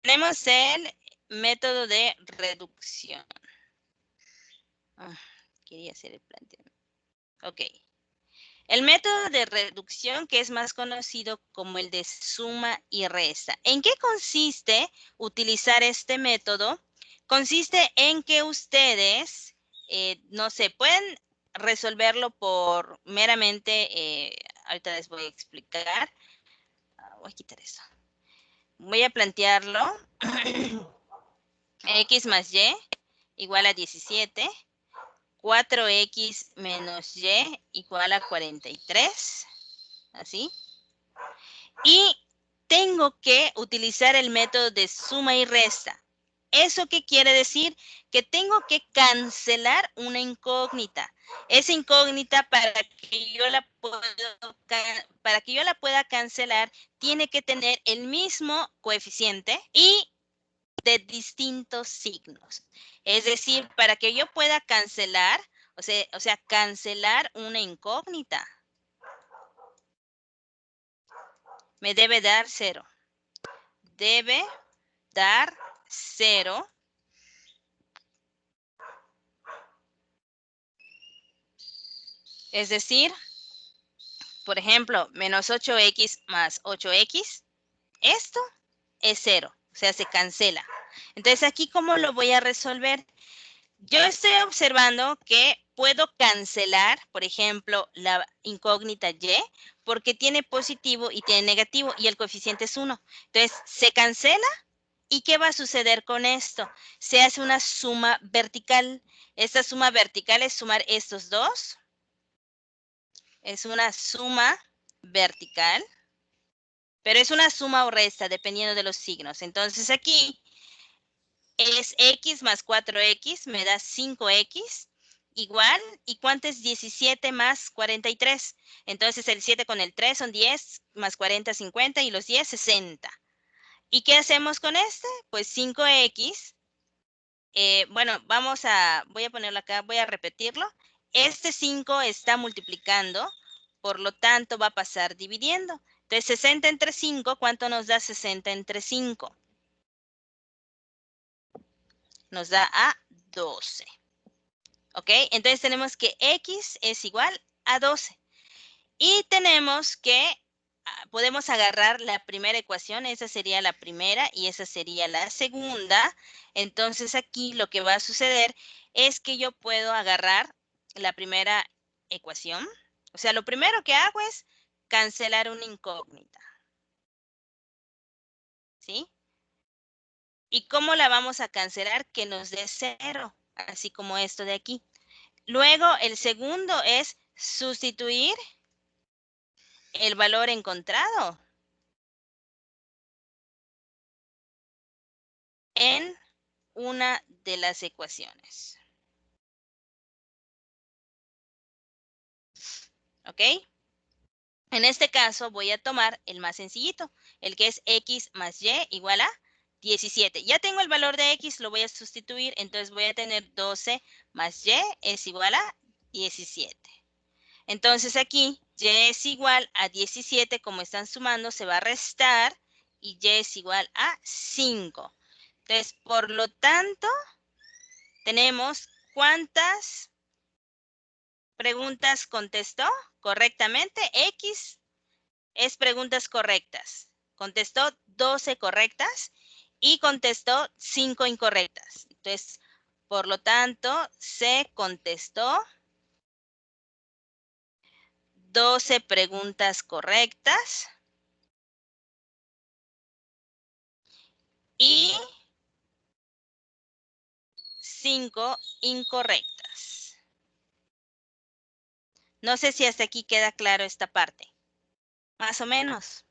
Tenemos el método de reducción. Quería hacer el planteamiento. Ok. El método de reducción, que es más conocido como el de suma y resta. ¿En qué consiste utilizar este método? Consiste en que ustedes, no sé, pueden resolverlo por meramente, ahorita les voy a explicar. Voy a quitar eso. Voy a plantearlo. X más Y igual a 17. 4x menos y igual a 43. Así. Y tengo que utilizar el método de suma y resta. ¿Eso qué quiere decir? Que tengo que cancelar una incógnita. Esa incógnita para que yo la pueda cancelar, tiene que tener el mismo coeficiente y de distintos signos. Es decir, para que yo pueda cancelar, o sea, cancelar una incógnita, me debe dar 0. Debe dar 0. Es decir, por ejemplo, menos 8x más 8x, esto es 0, o sea, se cancela. Entonces, aquí, ¿cómo lo voy a resolver? Yo estoy observando que puedo cancelar, por ejemplo, la incógnita y, porque tiene positivo y tiene negativo, y el coeficiente es 1. Entonces, se cancela. ¿Y qué va a suceder con esto? Se hace una suma vertical. Esta suma vertical es sumar estos dos. Es una suma vertical, pero es una suma o resta dependiendo de los signos. Entonces aquí es x más 4x, me da 5x, igual, ¿y cuánto es 17 más 43? Entonces el 7 con el 3 son 10, más 40, 50, y los 10, 60. ¿Y qué hacemos con este? Pues 5x. Bueno, voy a ponerlo acá, voy a repetirlo. Este 5 está multiplicando, por lo tanto va a pasar dividiendo. Entonces, 60 entre 5, ¿cuánto nos da 60 entre 5? Nos da a 12. ¿Ok? Entonces tenemos que x es igual a 12. Y tenemos que, podemos agarrar la primera ecuación, esa sería la primera y esa sería la segunda. Entonces aquí lo que va a suceder es que yo puedo agarrar la primera ecuación. O sea, lo primero que hago es cancelar una incógnita. ¿Sí? ¿Y cómo la vamos a cancelar? Que nos dé 0, así como esto de aquí. Luego, el segundo es sustituir el valor encontrado en una de las ecuaciones. ¿Ok? En este caso voy a tomar el más sencillito, el que es x más y igual a 17. Ya tengo el valor de x, lo voy a sustituir, entonces voy a tener 12 más y es igual a 17. Entonces aquí y es igual a 17, como están sumando, se va a restar y y es igual a 5. Entonces, por lo tanto, tenemos ¿cuántas preguntas contestó correctamente? X es preguntas correctas. Contestó 12 correctas y contestó 5 incorrectas. Entonces, por lo tanto, se contestó 12 preguntas correctas y 5 incorrectas. No sé si hasta aquí queda claro esta parte. Más o menos.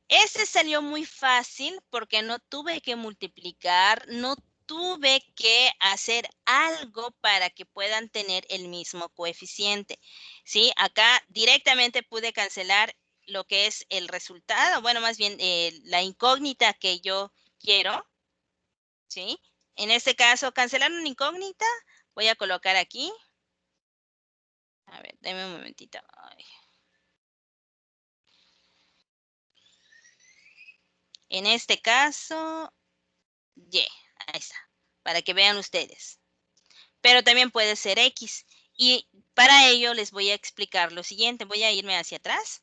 Ese salió muy fácil porque no tuve que multiplicar, no tuve que hacer algo para que puedan tener el mismo coeficiente. ¿Sí? Acá directamente pude cancelar lo que es el resultado, bueno, más bien la incógnita que yo quiero. ¿Sí? En este caso, cancelar una incógnita, voy a colocar aquí. A ver, denme un momentito. Ay. En este caso, Y. Ahí está, para que vean ustedes. Pero también puede ser X. Y para ello les voy a explicar lo siguiente. Voy a irme hacia atrás.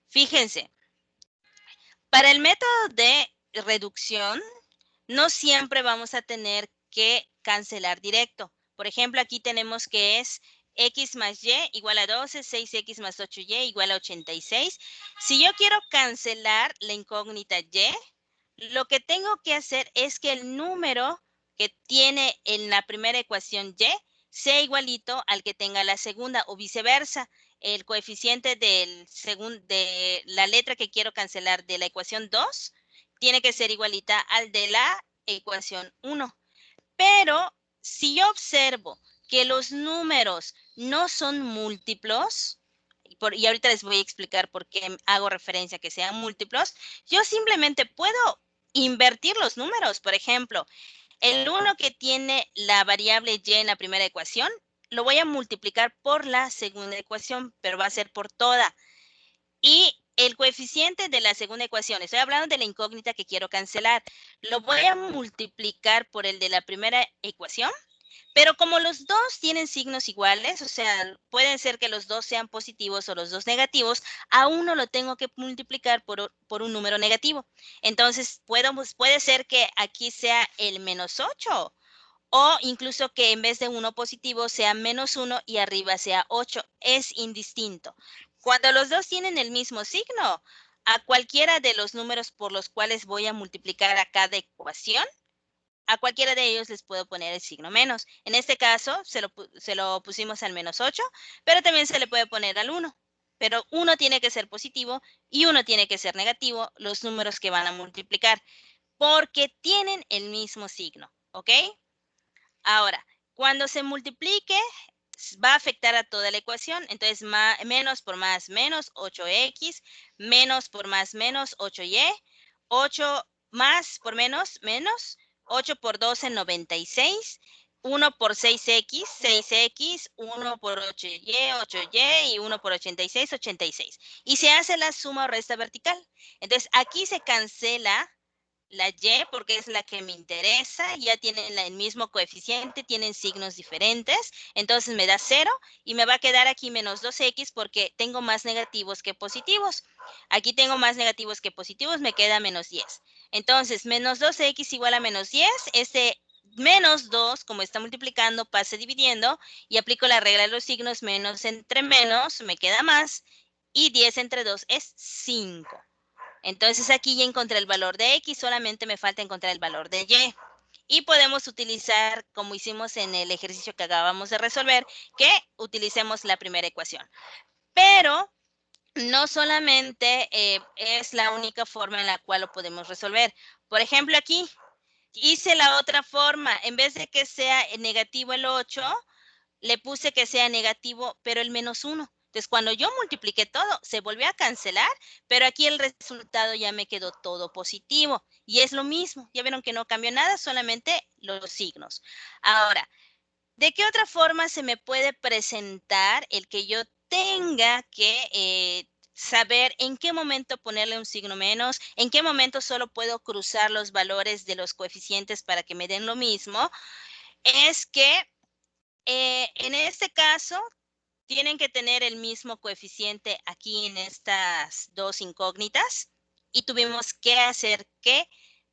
Fíjense, para el método de reducción, no siempre vamos a tener que cancelar directo. Por ejemplo, aquí tenemos que es X más Y igual a 12, 6X más 8Y igual a 86. Si yo quiero cancelar la incógnita Y, lo que tengo que hacer es que el número que tiene en la primera ecuación Y sea igualito al que tenga la segunda o viceversa. El coeficiente de la letra que quiero cancelar de la ecuación 2 tiene que ser igualita al de la ecuación 1. Pero si yo observo que los números no son múltiplos, y ahorita les voy a explicar por qué hago referencia a que sean múltiplos, yo simplemente puedo invertir los números. Por ejemplo, el 1 que tiene la variable y en la primera ecuación, lo voy a multiplicar por la segunda ecuación, pero va a ser por toda. Y el coeficiente de la segunda ecuación, estoy hablando de la incógnita que quiero cancelar, lo voy a multiplicar por el de la primera ecuación, pero como los dos tienen signos iguales, o sea, pueden ser que los dos sean positivos o los dos negativos, a uno lo tengo que multiplicar por un número negativo. Entonces, puede ser que aquí sea el -8, o incluso que en vez de 1 positivo sea -1 y arriba sea 8. Es indistinto. Cuando los dos tienen el mismo signo, a cualquiera de los números por los cuales voy a multiplicar a cada ecuación, a cualquiera de ellos les puedo poner el signo menos. En este caso, se lo pusimos al -8, pero también se le puede poner al 1. Pero uno tiene que ser positivo y uno tiene que ser negativo, los números que van a multiplicar, porque tienen el mismo signo, ¿ok? Ahora, cuando se multiplique, va a afectar a toda la ecuación. Entonces, menos por más menos 8x, menos por más menos 8y, 8 más por menos menos, 8 por 12, 96, 1 por 6x, 6x, 1 por 8y, 8y y 1 por 86, 86. Y se hace la suma o resta vertical. Entonces, aquí se cancela la Y porque es la que me interesa, ya tienen el mismo coeficiente, tienen signos diferentes, entonces me da 0 y me va a quedar aquí menos 2x porque tengo más negativos que positivos. Aquí tengo más negativos que positivos, me queda menos 10. Entonces, menos 2x igual a menos 10, este menos 2, como está multiplicando, pasa dividiendo y aplico la regla de los signos, menos entre menos, me queda más, y 10 entre 2 es 5. Entonces aquí ya encontré el valor de X, solamente me falta encontrar el valor de Y. Y podemos utilizar, como hicimos en el ejercicio que acabamos de resolver, que utilicemos la primera ecuación. Pero no solamente es la única forma en la cual lo podemos resolver. Por ejemplo, aquí hice la otra forma. En vez de que sea negativo el 8, le puse que sea negativo, pero el -1. Entonces, cuando yo multipliqué todo, se volvió a cancelar, pero aquí el resultado ya me quedó todo positivo. Y es lo mismo. Ya vieron que no cambió nada, solamente los signos. Ahora, ¿de qué otra forma se me puede presentar el que yo tenga que saber en qué momento ponerle un signo menos, en qué momento solo puedo cruzar los valores de los coeficientes para que me den lo mismo? Es que en este caso, tienen que tener el mismo coeficiente aquí en estas dos incógnitas y tuvimos que hacer que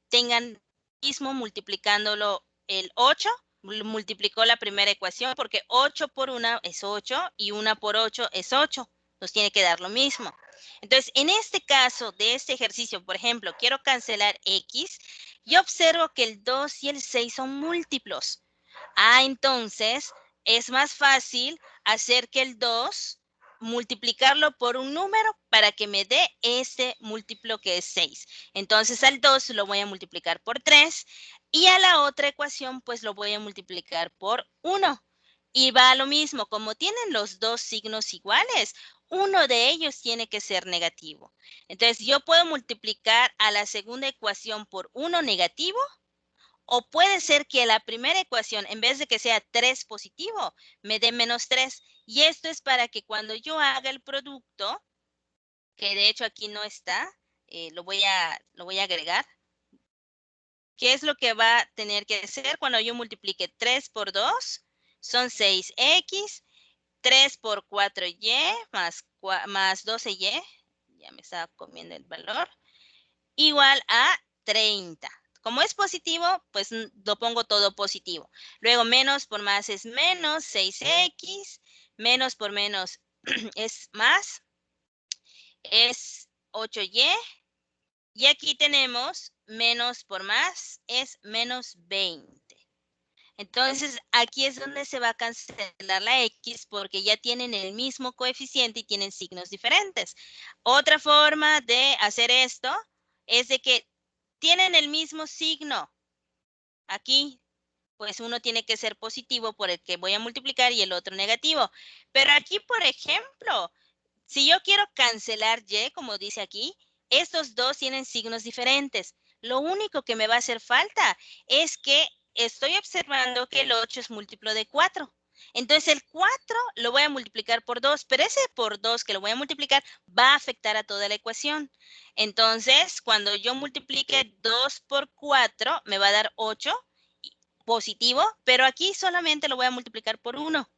tengan mismo multiplicándolo el 8, multiplicó la primera ecuación porque 8 por 1 es 8 y 1 por 8 es 8. Nos tiene que dar lo mismo. Entonces, en este caso de este ejercicio, por ejemplo, quiero cancelar X, yo observo que el 2 y el 6 son múltiplos. Entonces es más fácil hacer que el 2 multiplicarlo por un número para que me dé ese múltiplo que es 6. Entonces al 2 lo voy a multiplicar por 3 y a la otra ecuación pues lo voy a multiplicar por 1. Y va a lo mismo, como tienen los dos signos iguales, uno de ellos tiene que ser negativo. Entonces yo puedo multiplicar a la segunda ecuación por 1 negativo, o puede ser que la primera ecuación, en vez de que sea 3 positivo, me dé -3. Y esto es para que cuando yo haga el producto, que de hecho aquí no está, lo voy a agregar. ¿Qué es lo que va a tener que hacer cuando yo multiplique 3 por 2? Son 6x, 3 por 4y más 12y, ya me estaba comiendo el valor, igual a 30. Como es positivo, pues lo pongo todo positivo. Luego menos por más es menos 6x, menos por menos es más, es 8y, y aquí tenemos menos por más es menos 20. Entonces, aquí es donde se va a cancelar la X porque ya tienen el mismo coeficiente y tienen signos diferentes. Otra forma de hacer esto es de que tienen el mismo signo. Aquí, pues uno tiene que ser positivo por el que voy a multiplicar y el otro negativo. Pero aquí, por ejemplo, si yo quiero cancelar Y, como dice aquí, estos dos tienen signos diferentes. Lo único que me va a hacer falta es que estoy observando que el 8 es múltiplo de 4. Entonces el 4 lo voy a multiplicar por 2, pero ese por 2 que lo voy a multiplicar va a afectar a toda la ecuación. Entonces, cuando yo multiplique 2 por 4, me va a dar 8 positivo, pero aquí solamente lo voy a multiplicar por 1.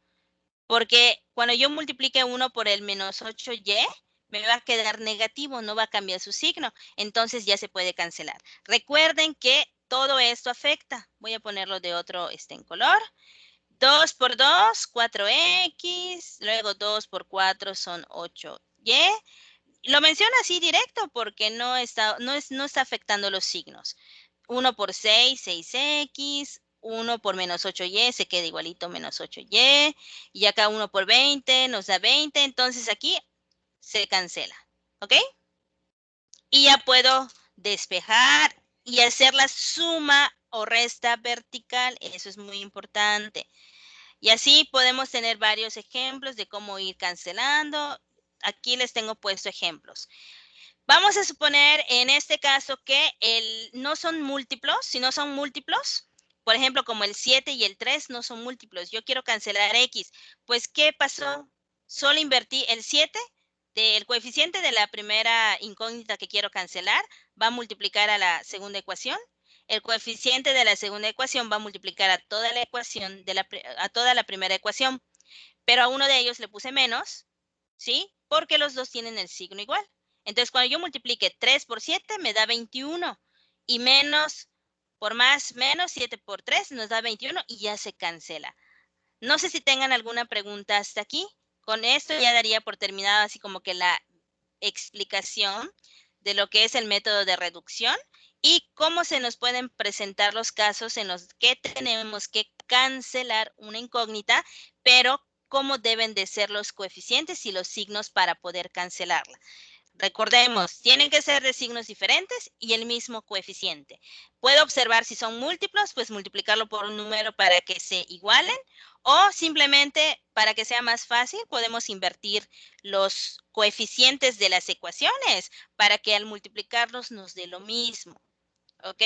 Porque cuando yo multiplique 1 por el menos 8y, me va a quedar negativo, no va a cambiar su signo. Entonces ya se puede cancelar. Recuerden que todo esto afecta. Voy a ponerlo de otro en color. 2 por 2, 4x. Luego 2 por 4 son 8y. Lo menciono así directo porque no está afectando los signos. 1 por 6, 6x. 1 por menos 8y se queda igualito menos 8y. Y acá 1 por 20 nos da 20. Entonces aquí se cancela. ¿Ok? Y ya puedo despejar y hacer la suma o resta vertical. Eso es muy importante. Y así podemos tener varios ejemplos de cómo ir cancelando. Aquí les tengo puesto ejemplos. Vamos a suponer en este caso que no son múltiplos, si no son múltiplos, por ejemplo, como el 7 y el 3 no son múltiplos, yo quiero cancelar X, pues ¿qué pasó? Solo invertí el 7 del coeficiente de la primera incógnita que quiero cancelar, va a multiplicar a la segunda ecuación. El coeficiente de la segunda ecuación va a multiplicar a toda la ecuación, a toda la primera ecuación, pero a uno de ellos le puse menos, ¿sí? Porque los dos tienen el signo igual. Entonces, cuando yo multiplique 3 por 7, me da 21. Y menos por más, menos 7 por 3 nos da 21 y ya se cancela. No sé si tengan alguna pregunta hasta aquí. Con esto ya daría por terminado así como que la explicación de lo que es el método de reducción y cómo se nos pueden presentar los casos en los que tenemos que cancelar una incógnita, pero cómo deben de ser los coeficientes y los signos para poder cancelarla. Recordemos, tienen que ser de signos diferentes y el mismo coeficiente. Puedo observar si son múltiplos, pues multiplicarlo por un número para que se igualen, o simplemente para que sea más fácil, podemos invertir los coeficientes de las ecuaciones para que al multiplicarlos nos dé lo mismo. ¿Ok?